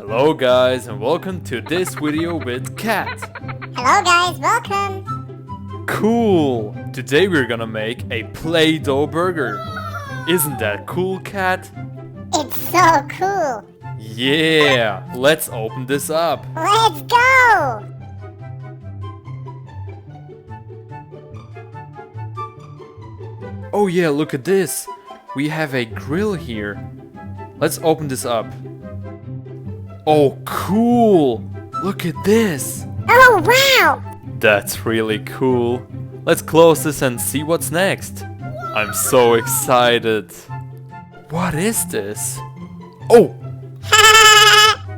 Hello guys and welcome to this video with Cat. Hello guys, welcome! Cool! Today we're gonna make a Play-Doh burger. Isn't that cool, Cat? It's so cool! Yeah! Let's open this up. Let's go! Oh yeah, look at this! We have a grill here. Let's open this up. Oh, cool! Look at this! Oh wow! That's really cool. Let's close this and see what's next. I'm so excited. What is this? Oh!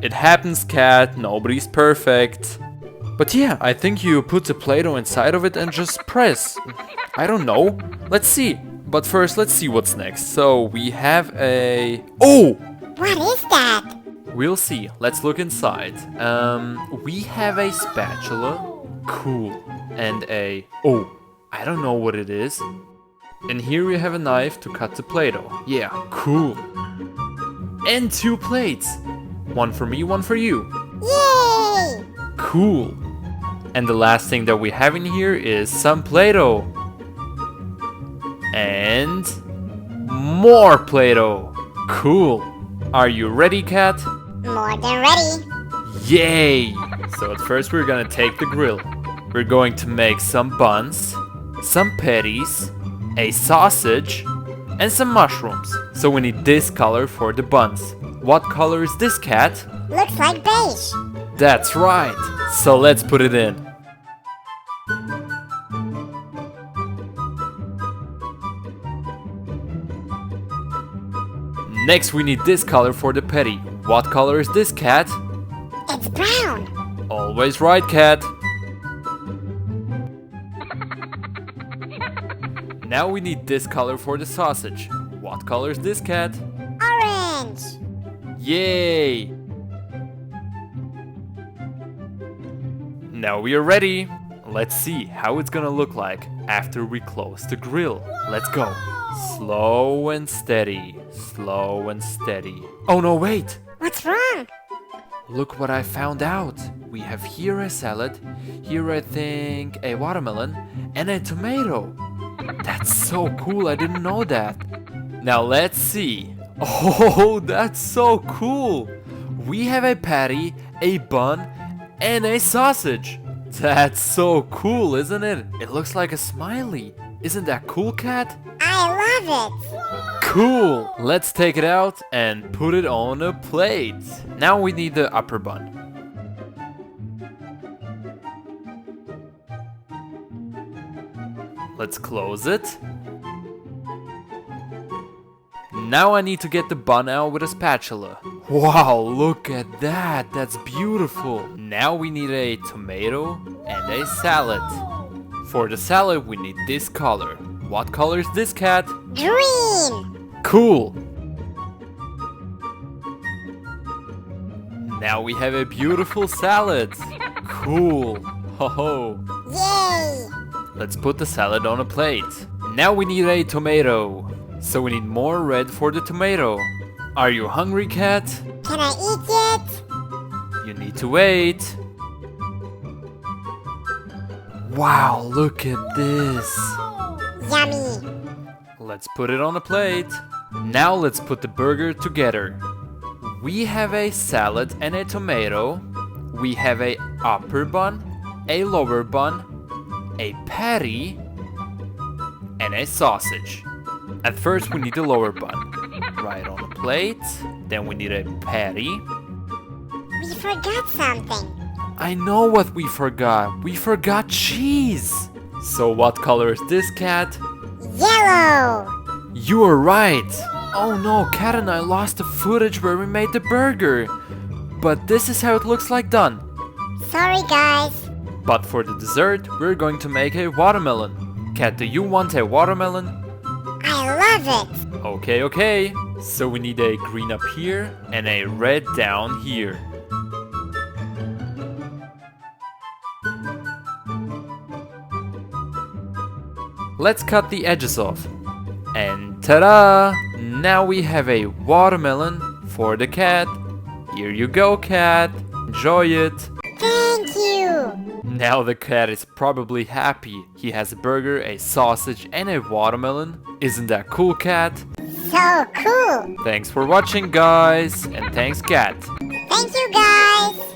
It happens, Cat. Nobody's perfect. But yeah, I think you put the Play-Doh inside of it and just press. I don't know. Let's see. But first, let's see what's next. So, we have a... Oh! What is that? We'll see. Let's look inside. We have a spatula. Cool. And a... Oh, I don't know what it is. And here we have a knife to cut the Play-Doh. Yeah, cool. And 2 plates. One for me, one for you. Yay! Cool. And the last thing that we have in here is some Play-Doh. And... more Play-Doh. Cool. Are you ready, Cat? More than ready. Yay! So at first we're gonna take the grill. We're going to make some buns, some patties, a sausage, and some mushrooms. So we need this color for the buns. What color is this, Cat? Looks like beige. That's right! So let's put it in. Next we need this color for the patty. What color is this, Cat? It's brown. Always right, Cat. Now we need this color for the sausage. What color is this, Cat? Orange. Yay! Now we are ready. Let's see how it's gonna look like after we close the grill. Let's go. Slow and steady. Slow and steady. Oh no, wait! What's wrong? Look what I found out. We have here a salad, here I think a watermelon, and a tomato. That's so cool, I didn't know that. Now let's see. Oh, that's so cool. We have a patty, a bun, and a sausage. That's so cool, isn't it? It looks like a smiley. Isn't that cool, Cat? I love it. Cool! Let's take it out and put it on a plate. Now we need the upper bun. Let's close it. Now I need to get the bun out with a spatula. Wow, look at that! That's beautiful! Now we need a tomato and a salad. For the salad we need this color. What color is this, Cat? Green. Cool! Now we have a beautiful salad. Cool! Ho ho! Yay! Let's put the salad on a plate. Now we need a tomato. So we need more red for the tomato. Are you hungry, Cat? Can I eat it? You need to wait. Wow, look at this. Yummy. Let's put it on a plate. Now let's put the burger together. We have a salad and a tomato. We have a upper bun, a lower bun, a patty, and a sausage. At first we need the lower bun. Right on the plate. Then we need a patty. We forgot something. I know what we forgot. We forgot cheese. So what color is this, Cat? Yellow. You are right. Oh no, Cat and I lost the footage where we made the burger. But this is how it looks like done. Sorry guys. But for the dessert, we're going to make a watermelon. Cat, do you want a watermelon? I love it. Okay, okay. So we need a green up here and a red down here. Let's cut the edges off. And ta-da! Now we have a watermelon for the cat. Here you go, cat. Enjoy it. Thank you. Now the cat is probably happy. He has a burger, a sausage, and a watermelon. Isn't that cool, cat? So cool. Thanks for watching, guys. And thanks, cat. Thank you, guys.